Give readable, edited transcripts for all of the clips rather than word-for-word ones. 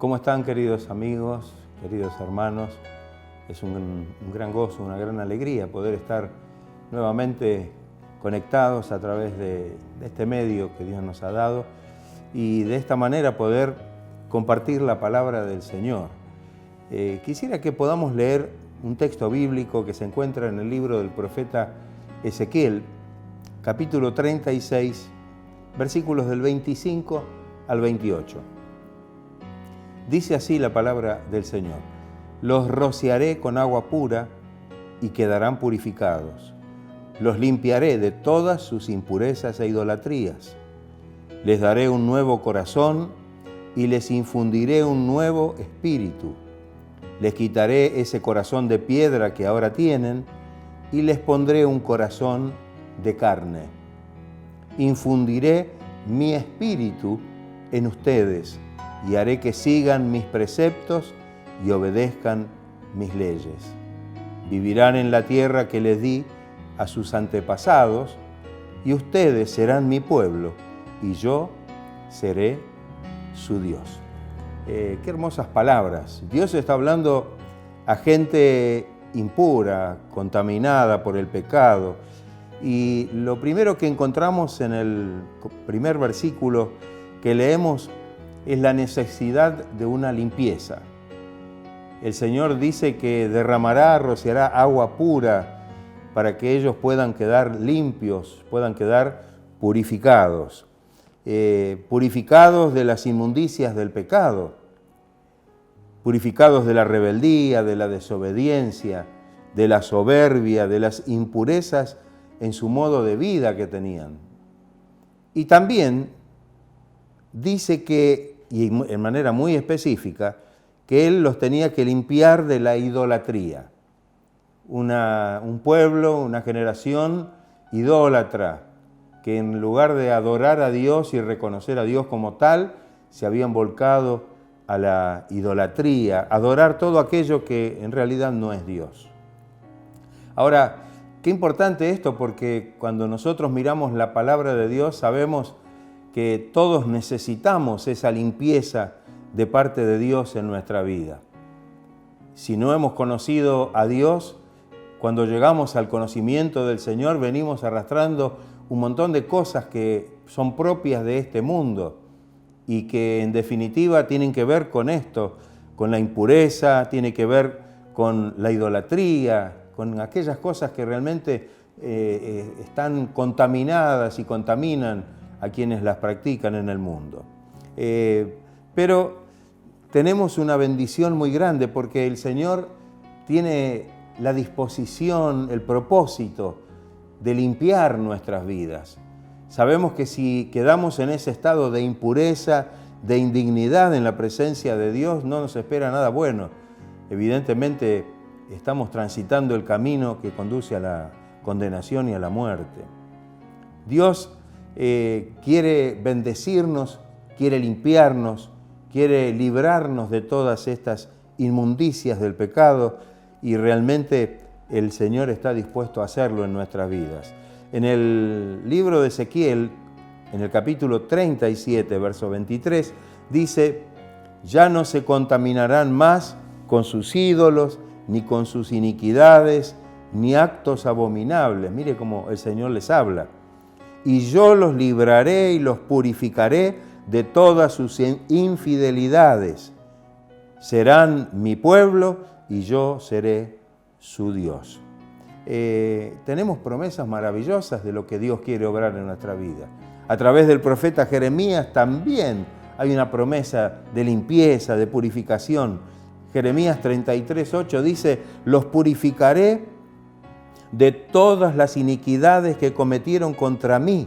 ¿Cómo están, queridos amigos, queridos hermanos? Es un gran gozo, una gran alegría poder estar nuevamente conectados a través de este medio que Dios nos ha dado y de esta manera poder compartir la palabra del Señor. Quisiera que podamos leer un texto bíblico que se encuentra en el libro del profeta Ezequiel, capítulo 36, versículos del 25 al 28. Dice así la palabra del Señor: los rociaré con agua pura y quedarán purificados. Los limpiaré de todas sus impurezas e idolatrías. Les daré un nuevo corazón y les infundiré un nuevo espíritu. Les quitaré ese corazón de piedra que ahora tienen y les pondré un corazón de carne. Infundiré mi espíritu en ustedes y haré que sigan mis preceptos y obedezcan mis leyes. Vivirán en la tierra que les di a sus antepasados y ustedes serán mi pueblo y yo seré su Dios. Qué hermosas palabras. Dios está hablando a gente impura, contaminada por el pecado. Y lo primero que encontramos en el primer versículo que leemos es la necesidad de una limpieza. El Señor dice que derramará, rociará agua pura para que ellos puedan quedar limpios, puedan quedar purificados. Purificados de las inmundicias del pecado, purificados de la rebeldía, de la desobediencia, de la soberbia, de las impurezas en su modo de vida que tenían. Y también dice que, y en manera muy específica, que Él los tenía que limpiar de la idolatría. Un pueblo, una generación idólatra, que en lugar de adorar a Dios y reconocer a Dios como tal, se habían volcado a la idolatría, adorar todo aquello que en realidad no es Dios. Ahora, qué importante esto, porque cuando nosotros miramos la palabra de Dios sabemos que todos necesitamos esa limpieza de parte de Dios en nuestra vida. Si no hemos conocido a Dios, cuando llegamos al conocimiento del Señor venimos arrastrando un montón de cosas que son propias de este mundo y que en definitiva tienen que ver con esto, con la impureza, tiene que ver con la idolatría, con aquellas cosas que realmente están contaminadas y contaminan a quienes las practican en el mundo. Pero tenemos una bendición muy grande porque el Señor tiene la disposición, el propósito de limpiar nuestras vidas. Sabemos que si quedamos en ese estado de impureza, de indignidad en la presencia de Dios, no nos espera nada bueno. Evidentemente, estamos transitando el camino que conduce a la condenación y a la muerte. Dios quiere bendecirnos, quiere limpiarnos, quiere librarnos de todas estas inmundicias del pecado y realmente el Señor está dispuesto a hacerlo en nuestras vidas. En el libro de Ezequiel, en el capítulo 37, verso 23, dice: ya no se contaminarán más con sus ídolos, ni con sus iniquidades, ni actos abominables. Mire cómo el Señor les habla. Y yo los libraré y los purificaré de todas sus infidelidades. Serán mi pueblo y yo seré su Dios. Tenemos promesas maravillosas de lo que Dios quiere obrar en nuestra vida. A través del profeta Jeremías también hay una promesa de limpieza, de purificación. Jeremías 33:8 dice: los purificaré de todas las iniquidades que cometieron contra mí,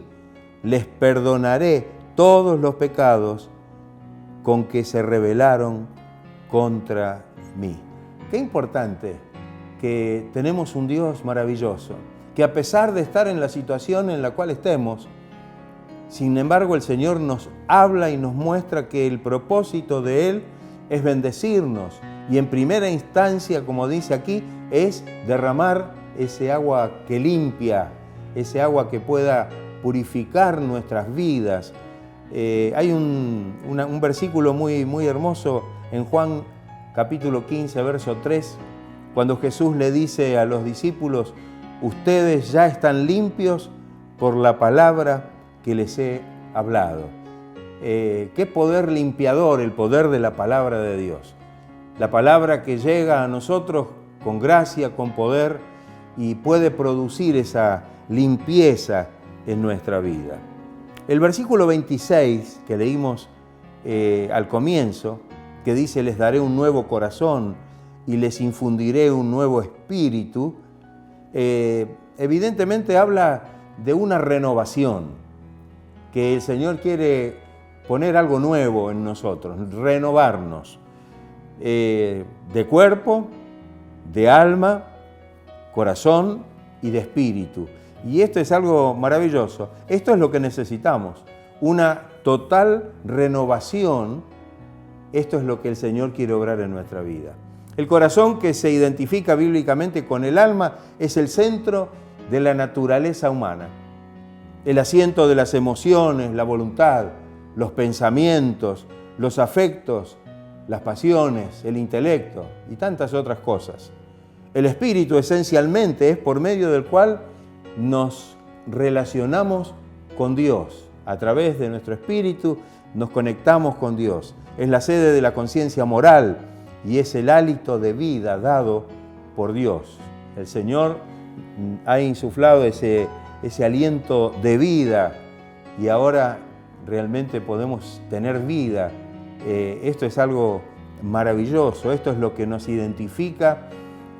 les perdonaré todos los pecados con que se rebelaron contra mí. Qué importante que tenemos un Dios maravilloso, que a pesar de estar en la situación en la cual estemos, sin embargo el Señor nos habla y nos muestra que el propósito de Él es bendecirnos y en primera instancia, como dice aquí, es derramar ese agua que limpia, ese agua que pueda purificar nuestras vidas, Hay un versículo muy hermoso en Juan capítulo 15, verso 3, cuando Jesús le dice a los discípulos: ustedes ya están limpios por la palabra que les he hablado. Qué poder limpiador el poder de la palabra de Dios. La palabra que llega a nosotros con gracia, con poder, y puede producir esa limpieza en nuestra vida. El versículo 26 que leímos al comienzo, que dice: les daré un nuevo corazón y les infundiré un nuevo espíritu, evidentemente habla de una renovación, que el Señor quiere poner algo nuevo en nosotros, renovarnos de cuerpo, de alma, corazón y de espíritu. Y esto es algo maravilloso. Esto es lo que necesitamos, una total renovación. Esto es lo que el Señor quiere obrar en nuestra vida. El corazón, que se identifica bíblicamente con el alma, es el centro de la naturaleza humana, el asiento de las emociones, la voluntad, los pensamientos, los afectos, las pasiones, el intelecto y tantas otras cosas. El espíritu esencialmente es por medio del cual nos relacionamos con Dios. A través de nuestro espíritu nos conectamos con Dios. Es la sede de la conciencia moral y es el hálito de vida dado por Dios. El Señor ha insuflado ese aliento de vida y ahora realmente podemos tener vida. Esto es algo maravilloso. Esto es lo que nos identifica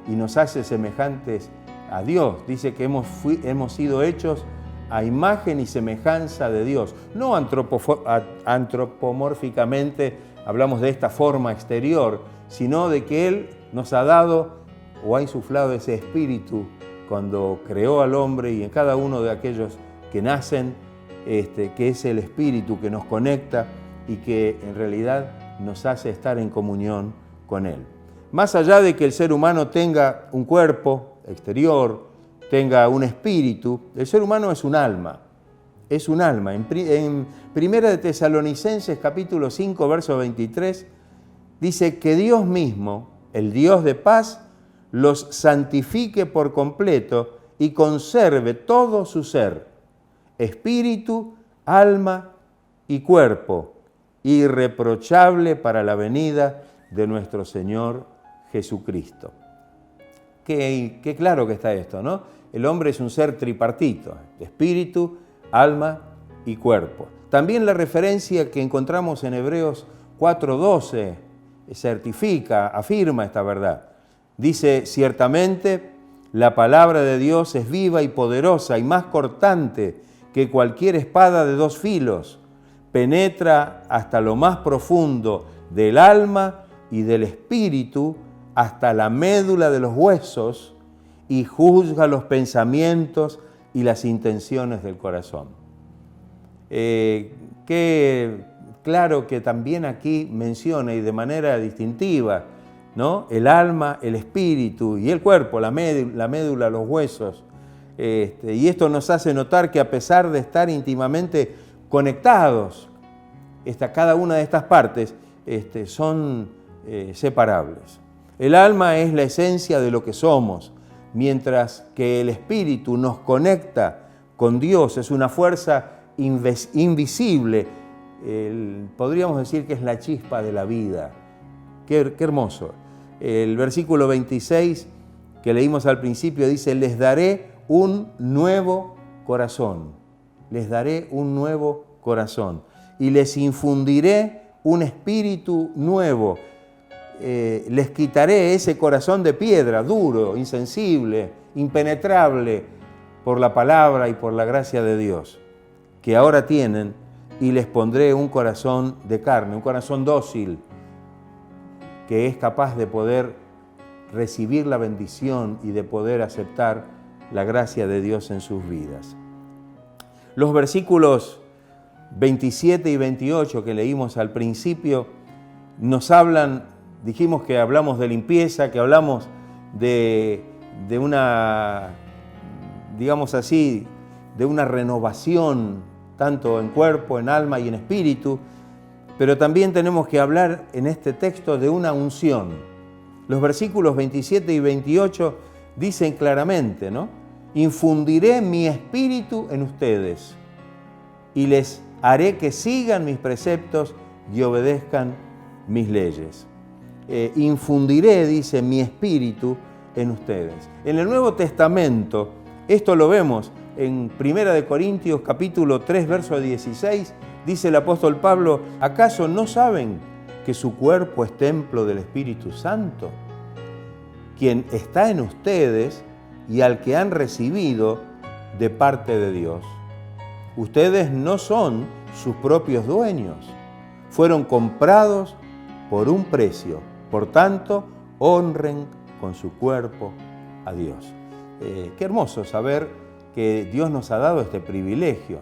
y nos hace semejantes a Dios. Dice que hemos sido hechos a imagen y semejanza de Dios. No antropomórficamente, hablamos de esta forma exterior, sino de que Él nos ha dado o ha insuflado ese espíritu cuando creó al hombre, y en cada uno de aquellos que nacen, que es el espíritu que nos conecta y que en realidad nos hace estar en comunión con Él. Más allá de que el ser humano tenga un cuerpo exterior, tenga un espíritu, el ser humano es un alma. Es un alma. En Primera de Tesalonicenses, capítulo 5, verso 23, dice que Dios mismo, el Dios de paz, los santifique por completo y conserve todo su ser, espíritu, alma y cuerpo, irreprochable para la venida de nuestro Señor Jesucristo. Qué claro que está esto, ¿no? El hombre es un ser tripartito, espíritu, alma y cuerpo. También la referencia que encontramos en Hebreos 4:12 certifica, afirma esta verdad. Dice: ciertamente la palabra de Dios es viva y poderosa y más cortante que cualquier espada de dos filos, penetra hasta lo más profundo del alma y del espíritu, hasta la médula de los huesos, y juzga los pensamientos y las intenciones del corazón. Qué claro que también aquí menciona, y de manera distintiva, ¿no?, el alma, el espíritu y el cuerpo, la médula, los huesos. Y esto nos hace notar que a pesar de estar íntimamente conectados, cada una de estas partes son separables. El alma es la esencia de lo que somos, mientras que el espíritu nos conecta con Dios, es una fuerza invisible. Podríamos decir que es la chispa de la vida. Qué hermoso. El versículo 26 que leímos al principio dice: les daré un nuevo corazón. Les daré un nuevo corazón y les infundiré un espíritu nuevo. Les quitaré ese corazón de piedra, duro, insensible, impenetrable por la palabra y por la gracia de Dios, que ahora tienen, y les pondré un corazón de carne, un corazón dócil, que es capaz de poder recibir la bendición y de poder aceptar la gracia de Dios en sus vidas. Los versículos 27 y 28 que leímos al principio nos hablan, dijimos que hablamos de limpieza, que hablamos de una, digamos así, de una renovación tanto en cuerpo, en alma y en espíritu, pero también tenemos que hablar en este texto de una unción. Los versículos 27 y 28 dicen claramente, ¿no? Infundiré mi espíritu en ustedes y les haré que sigan mis preceptos y obedezcan mis leyes. Infundiré, dice, mi espíritu en ustedes. En el Nuevo Testamento, esto lo vemos en 1 Corintios capítulo 3, verso 16, dice el apóstol Pablo, ¿acaso no saben que su cuerpo es templo del Espíritu Santo, quien está en ustedes y al que han recibido de parte de Dios? Ustedes no son sus propios dueños, fueron comprados por un precio, por tanto, honren con su cuerpo a Dios. Qué hermoso saber que Dios nos ha dado este privilegio,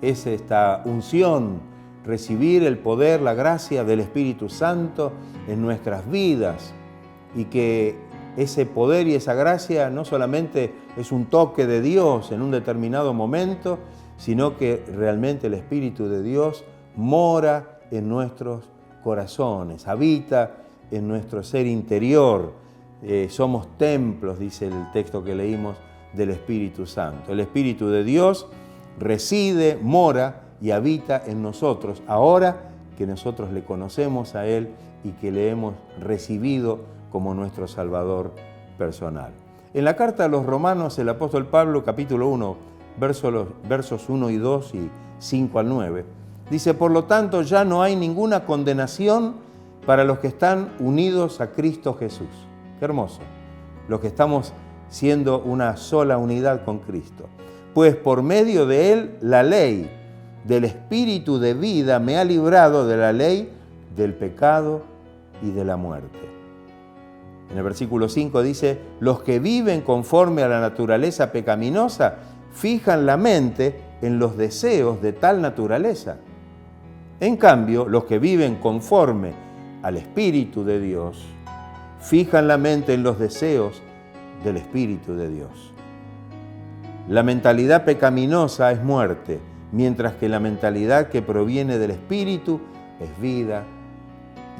es esta unción, recibir el poder, la gracia del Espíritu Santo en nuestras vidas y que ese poder y esa gracia no solamente es un toque de Dios en un determinado momento, sino que realmente el Espíritu de Dios mora en nuestros corazones, habita en nuestro ser interior. Somos templos, dice el texto que leímos, del Espíritu Santo. El Espíritu de Dios reside, mora y habita en nosotros, ahora que nosotros le conocemos a Él y que le hemos recibido como nuestro Salvador personal. En la carta a los Romanos, el apóstol Pablo, capítulo 1, versos 1 y 2 y 5 al 9, dice, por lo tanto, ya no hay ninguna condenación para los que están unidos a Cristo Jesús. Qué hermoso, los que estamos siendo una sola unidad con Cristo. Pues por medio de Él, la ley del Espíritu de vida me ha librado de la ley del pecado y de la muerte. En el versículo 5 dice, los que viven conforme a la naturaleza pecaminosa fijan la mente en los deseos de tal naturaleza. En cambio, los que viven conforme al Espíritu de Dios fijan la mente en los deseos del Espíritu de Dios. La mentalidad pecaminosa es muerte, mientras que la mentalidad que proviene del Espíritu es vida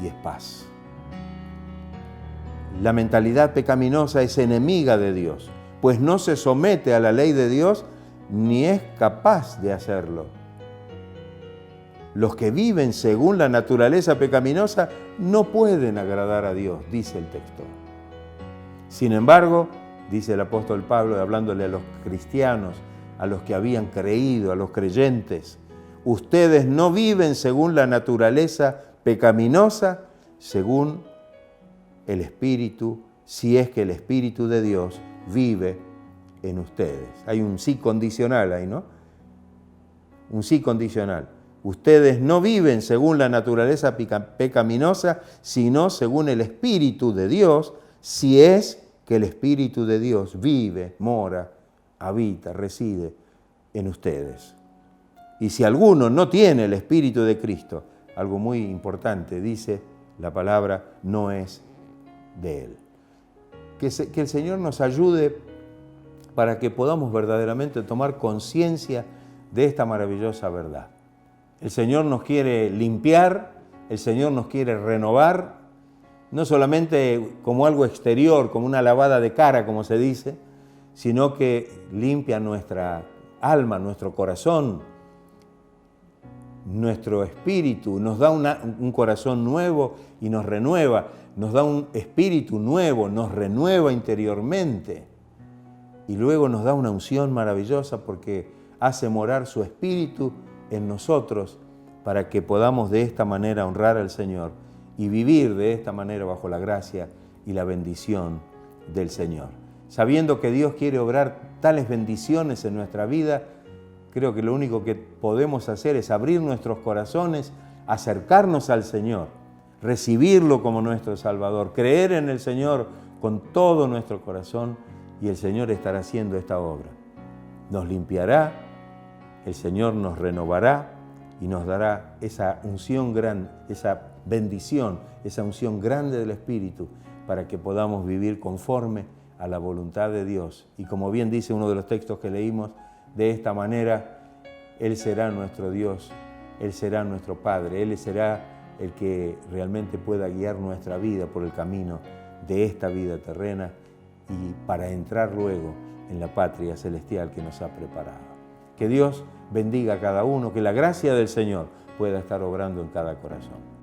y es paz. La mentalidad pecaminosa es enemiga de Dios, pues no se somete a la ley de Dios ni es capaz de hacerlo. Los que viven según la naturaleza pecaminosa no pueden agradar a Dios, dice el texto. Sin embargo, dice el apóstol Pablo, hablándole a los cristianos, a los que habían creído, a los creyentes, ustedes no viven según la naturaleza pecaminosa, según el Espíritu, si es que el Espíritu de Dios vive en ustedes. Hay un sí condicional ahí, ¿no? Un sí condicional. Ustedes no viven según la naturaleza pecaminosa, sino según el Espíritu de Dios, si es que el Espíritu de Dios vive, mora, habita, reside en ustedes. Y si alguno no tiene el Espíritu de Cristo, algo muy importante, dice la palabra, no es de Él. Que el Señor nos ayude para que podamos verdaderamente tomar conciencia de esta maravillosa verdad. El Señor nos quiere limpiar, el Señor nos quiere renovar, no solamente como algo exterior, como una lavada de cara, como se dice, sino que limpia nuestra alma, nuestro corazón, nuestro espíritu, nos da un corazón nuevo y nos renueva, nos da un espíritu nuevo, nos renueva interiormente y luego nos da una unción maravillosa porque hace morar su espíritu en nosotros para que podamos de esta manera honrar al Señor y vivir de esta manera bajo la gracia y la bendición del Señor. Sabiendo que Dios quiere obrar tales bendiciones en nuestra vida, creo que lo único que podemos hacer es abrir nuestros corazones, acercarnos al Señor, recibirlo como nuestro Salvador, creer en el Señor con todo nuestro corazón y el Señor estará haciendo esta obra. Nos limpiará, el Señor nos renovará y nos dará esa unción grande, esa bendición, esa unción grande del Espíritu para que podamos vivir conforme a la voluntad de Dios. Y como bien dice uno de los textos que leímos, de esta manera Él será nuestro Dios, Él será nuestro Padre, Él será el que realmente pueda guiar nuestra vida por el camino de esta vida terrena y para entrar luego en la patria celestial que nos ha preparado. Que Dios bendiga a cada uno, que la gracia del Señor pueda estar obrando en cada corazón.